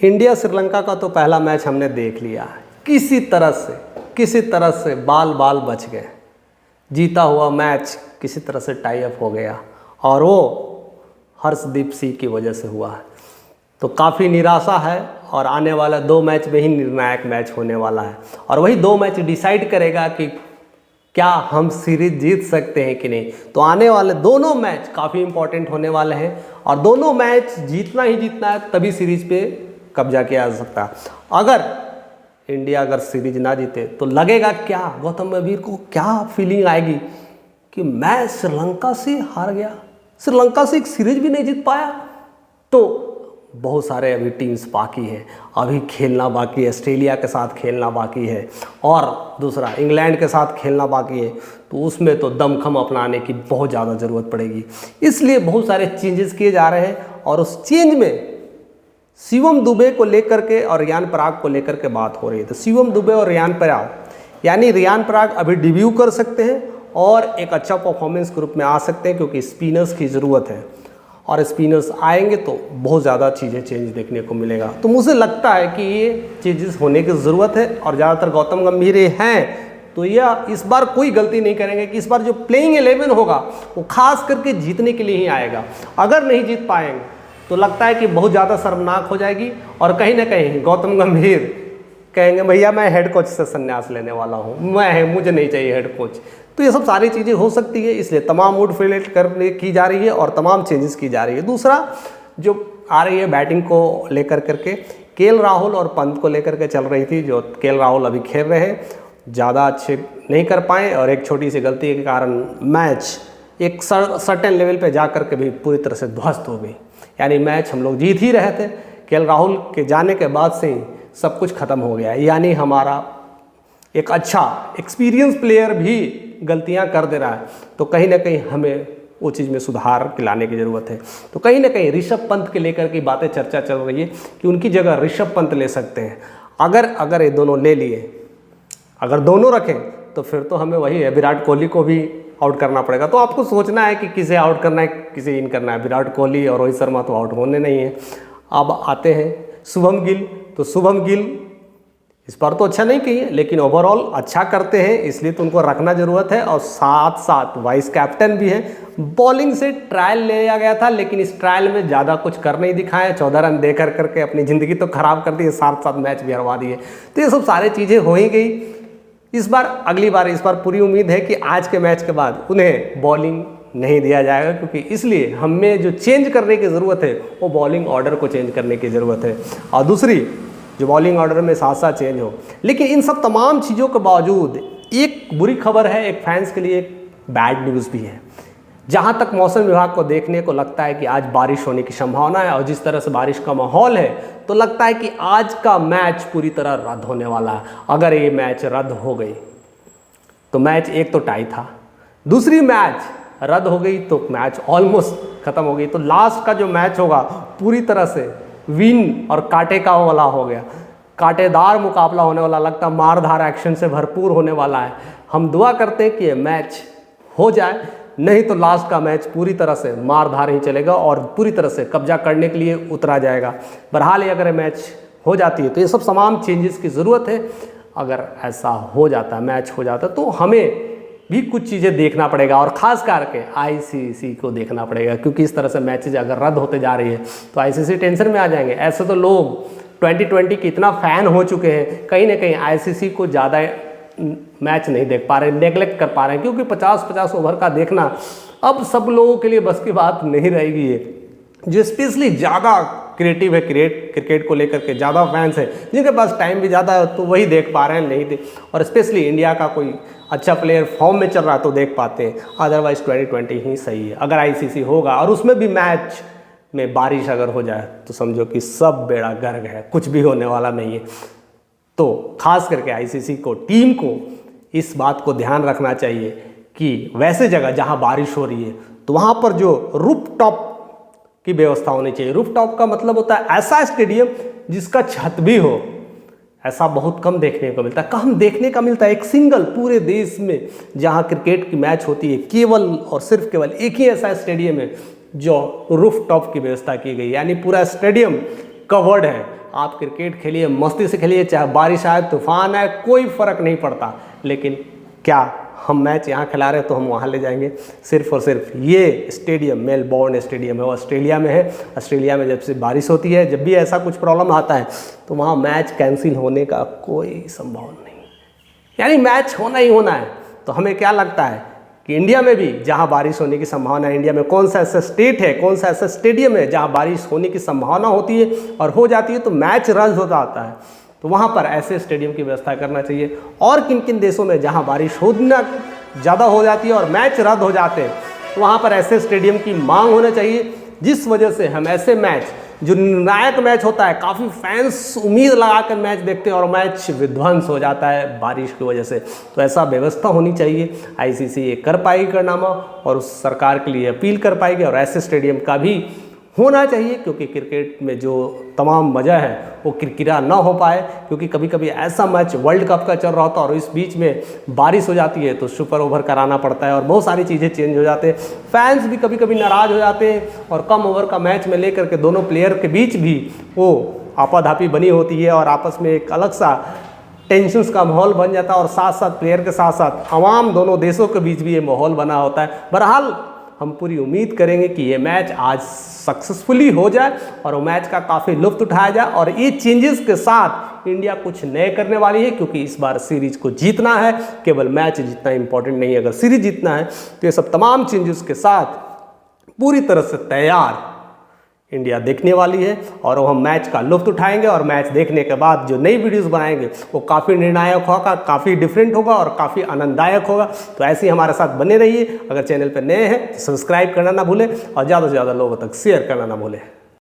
India Sri Lanka का तो पहला मैच हमने देख लिया है। किसी तरह से बाल बाल बच गए। जीता हुआ मैच किसी तरह से टाई अप हो गया और वो हर्षदीप सिंह की वजह से हुआ है। तो काफ़ी निराशा है और आने वाला 2 मैच में ही निर्णायक मैच होने वाला है और वही 2 मैच डिसाइड करेगा कि क्या हम सीरीज जीत सकते हैं कि नहीं। तो आने वाले दोनों मैच काफ़ी इंपॉर्टेंट होने वाले हैं और दोनों मैच जीतना ही जीतना है, तभी सीरीज पे कब्जा किया जा सकता है। अगर इंडिया सीरीज ना जीते तो लगेगा क्या, गौतम गंभीर को क्या फीलिंग आएगी कि मैं श्रीलंका से हार गया, श्रीलंका से एक सीरीज भी नहीं जीत पाया। तो बहुत सारे अभी टीम्स बाकी हैं, अभी खेलना बाकी है, ऑस्ट्रेलिया के साथ खेलना बाकी है और दूसरा इंग्लैंड के साथ खेलना बाकी है। तो उसमें तो दमखम अपनाने की बहुत ज़्यादा ज़रूरत पड़ेगी। इसलिए बहुत सारे चेंजेस किए जा रहे हैं और उस चेंज में शिवम दुबे को लेकर के और रियान पराग को लेकर के बात हो रही है। तो शिवम दुबे और रियान पराग, यानी रियान पराग अभी डेब्यू कर सकते हैं और एक अच्छा परफॉर्मेंस ग्रुप में आ सकते हैं क्योंकि स्पिनर्स की ज़रूरत है और स्पिनर्स आएंगे तो बहुत ज़्यादा चीज़ें चेंज देखने को मिलेगा। तो मुझे लगता है कि ये चेंजेस होने की ज़रूरत है और ज़्यादातर गौतम गंभीर हैं तो यह इस बार कोई गलती नहीं करेंगे कि इस बार जो प्लेइंग 11 होगा वो खास करके जीतने के लिए ही आएगा। अगर नहीं जीत पाएंगे तो लगता है कि बहुत ज़्यादा शर्मनाक हो जाएगी और कहीं ना कहीं गौतम गंभीर कहेंगे भैया मैं हेड कोच से संन्यास लेने वाला हूँ, मुझे नहीं चाहिए हेड कोच। तो ये सब सारी चीज़ें हो सकती है, इसलिए तमाम मूड फिलेट करने की जा रही है और तमाम चेंजेस की जा रही है। दूसरा जो आ रही है बैटिंग को लेकर करके, केएल राहुल और पंत को लेकर के चल रही थी। जो केएल राहुल अभी खेल रहे हैं, ज़्यादा अच्छे नहीं कर पाए और एक छोटी सी गलती के कारण मैच एक सर्टेन लेवल पे जा कर के भी पूरी तरह से ध्वस्त हो गई। यानी मैच हम लोग जीत ही रहे थे, केएल राहुल के जाने के बाद से ही सब कुछ ख़त्म हो गया। यानी हमारा एक अच्छा एक्सपीरियंस प्लेयर भी गलतियां कर दे रहा है, तो कहीं ना कहीं हमें वो चीज़ में सुधार लाने की ज़रूरत है। तो कहीं ना कहीं ऋषभ पंत के लेकर की बातें चर्चा चल रही है कि उनकी जगह ऋषभ पंत ले सकते हैं। अगर ये दोनों ले लिए, अगर दोनों रखें तो फिर तो हमें वही है, विराट कोहली को भी आउट करना पड़ेगा। तो आपको सोचना है कि किसे आउट करना है, किसे इन करना है। विराट कोहली और रोहित शर्मा तो आउट होने नहीं है। अब आते हैं शुभम गिल। तो शुभम गिल इस बार तो अच्छा नहीं किए लेकिन ओवरऑल अच्छा करते हैं, इसलिए तो उनको रखना ज़रूरत है और साथ साथ वाइस कैप्टन भी हैं। बॉलिंग से ट्रायल लिया गया था लेकिन इस ट्रायल में ज़्यादा कुछ कर नहीं दिखाए, 14 रन दे करके अपनी ज़िंदगी तो ख़राब कर दी, साथ साथ मैच भी हरवा दिए। तो ये सब सारी चीज़ें हो ही गई। इस बार पूरी उम्मीद है कि आज के मैच के बाद उन्हें बॉलिंग नहीं दिया जाएगा, क्योंकि इसलिए हमें जो चेंज करने की ज़रूरत है वो बॉलिंग ऑर्डर को चेंज करने की ज़रूरत है और दूसरी जो बॉलिंग ऑर्डर में साथ साथ चेंज हो। लेकिन इन सब तमाम चीज़ों के बावजूद एक बुरी खबर है, एक फैंस के लिए एक बैड न्यूज़ भी है। जहाँ तक मौसम विभाग को देखने को लगता है कि आज बारिश होने की संभावना है और जिस तरह से बारिश का माहौल है तो लगता है कि आज का मैच पूरी तरह रद्द होने वाला है। अगर ये मैच रद्द हो गई तो मैच एक तो टाई था, दूसरी मैच रद्द हो गई तो मैच ऑलमोस्ट ख़त्म हो गई। तो लास्ट का जो मैच होगा पूरी तरह से विन और कांटे का वाला हो गया, कांटेदार मुकाबला होने वाला, लगता मारधार एक्शन से भरपूर होने वाला है। हम दुआ करते हैं कि ये मैच हो जाए, नहीं तो लास्ट का मैच पूरी तरह से मारधार ही चलेगा और पूरी तरह से कब्जा करने के लिए उतरा जाएगा। बहरहाल अगर मैच हो जाती है तो ये सब तमाम चेंजेस की ज़रूरत है। अगर ऐसा हो जाता है, मैच हो जाता है, तो हमें भी कुछ चीज़ें देखना पड़ेगा और ख़ास करके आईसीसी को देखना पड़ेगा, क्योंकि इस तरह से मैचेज अगर रद्द होते जा रही है तो आईसीसी टेंशन में आ जाएंगे। ऐसे तो लोग 2020 के इतना फ़ैन हो चुके हैं, कहीं ना कहीं आईसीसी को ज़्यादा मैच नहीं देख पा रहे, नेगलेक्ट कर पा रहे हैं, क्योंकि 50-50 ओवर का देखना अब सब लोगों के लिए बस की बात नहीं रहेगी। ये जो स्पेशली ज़्यादा क्रिएटिव है, क्रिकेट को लेकर के ज़्यादा फैंस है, जिनके पास टाइम भी ज़्यादा है, तो वही देख पा रहे हैं, नहीं देख। और स्पेशली इंडिया का कोई अच्छा प्लेयर फॉर्म में चल रहा है तो देख पाते हैं, अदरवाइज़ 2020 ही सही है। अगर आईसीसी होगा और उसमें भी मैच में बारिश अगर हो जाए तो समझो कि सब बेड़ा गर्क है, कुछ भी होने वाला नहीं है। तो खास करके आईसीसी को, टीम को इस बात को ध्यान रखना चाहिए कि वैसे जगह जहां बारिश हो रही है तो वहां पर जो रूफ टॉप की व्यवस्था होनी चाहिए। रूफ टॉप का मतलब होता है ऐसा स्टेडियम जिसका छत भी हो। ऐसा बहुत कम देखने को मिलता है, कम देखने का मिलता है। एक सिंगल पूरे देश में जहां क्रिकेट की मैच होती है, केवल और सिर्फ केवल एक ही ऐसा स्टेडियम है जो रूफ टॉप की व्यवस्था की गई, यानी पूरा स्टेडियम कवर्ड है। आप क्रिकेट खेलिए, मस्ती से खेलिए, चाहे बारिश आए, तूफान आए, कोई फ़र्क नहीं पड़ता। लेकिन क्या हम मैच यहाँ खिला रहे हैं तो हम वहाँ ले जाएंगे? सिर्फ और सिर्फ ये स्टेडियम मेलबोर्न स्टेडियम है, वो ऑस्ट्रेलिया में है। ऑस्ट्रेलिया में जब से बारिश होती है, जब भी ऐसा कुछ प्रॉब्लम आता है तो वहाँ मैच कैंसिल होने का कोई संभावना नहीं, यानी मैच होना ही होना है। तो हमें क्या लगता है कि इंडिया में भी जहाँ बारिश होने की संभावना है, इंडिया में कौन सा ऐसा स्टेट है, कौन सा ऐसा स्टेडियम है जहाँ बारिश होने की संभावना होती है और हो जाती है तो मैच रद्द हो जाता है, तो वहाँ पर ऐसे स्टेडियम की व्यवस्था करना चाहिए। और किन किन देशों में जहाँ बारिश होना ज़्यादा हो जाती है और मैच रद्द हो जाते हैं, तो वहाँ पर ऐसे स्टेडियम की मांग होना चाहिए, जिस वजह से हम ऐसे मैच, जो निर्णायक मैच होता है, काफ़ी फैंस उम्मीद लगाकर मैच देखते हैं और मैच विध्वंस हो जाता है बारिश की वजह से, तो ऐसा व्यवस्था होनी चाहिए। आईसीसी ये कर पाएगी कारनामा और उस सरकार के लिए अपील कर पाएगी और ऐसे स्टेडियम का भी होना चाहिए, क्योंकि क्रिकेट में जो तमाम मज़ा है वो किरकिरा ना हो पाए। क्योंकि कभी कभी ऐसा मैच वर्ल्ड कप का चल रहा होता है और इस बीच में बारिश हो जाती है तो सुपर ओवर कराना पड़ता है और बहुत सारी चीज़ें चेंज हो जाते हैं, फैंस भी कभी कभी नाराज़ हो जाते हैं और कम ओवर का मैच में लेकर के दोनों प्लेयर के बीच भी वो आपाधापी बनी होती है और आपस में एक अलग सा टेंशन्स का माहौल बन जाता है और साथ साथ प्लेयर के साथ साथ आवाम, दोनों देशों के बीच भी ये माहौल बना होता है। बहरहाल हम पूरी उम्मीद करेंगे कि ये मैच आज सक्सेसफुली हो जाए और वो मैच का काफ़ी लुत्फ उठाया जाए और ये चेंजेस के साथ इंडिया कुछ नए करने वाली है, क्योंकि इस बार सीरीज को जीतना है, केवल मैच जीतना इंपॉर्टेंट नहीं है। अगर सीरीज जीतना है तो ये सब तमाम चेंजेस के साथ पूरी तरह से तैयार इंडिया देखने वाली है और वो हम मैच का लुत्फ उठाएंगे और मैच देखने के बाद जो नई वीडियोस बनाएंगे वो काफ़ी निर्णायक होगा, काफ़ी डिफरेंट होगा और काफ़ी आनंददायक होगा। तो ऐसे ही हमारे साथ बने रहिए। अगर चैनल पर नए हैं तो सब्सक्राइब करना ना भूलें और ज़्यादा से ज़्यादा लोगों तक शेयर करना ना भूलें।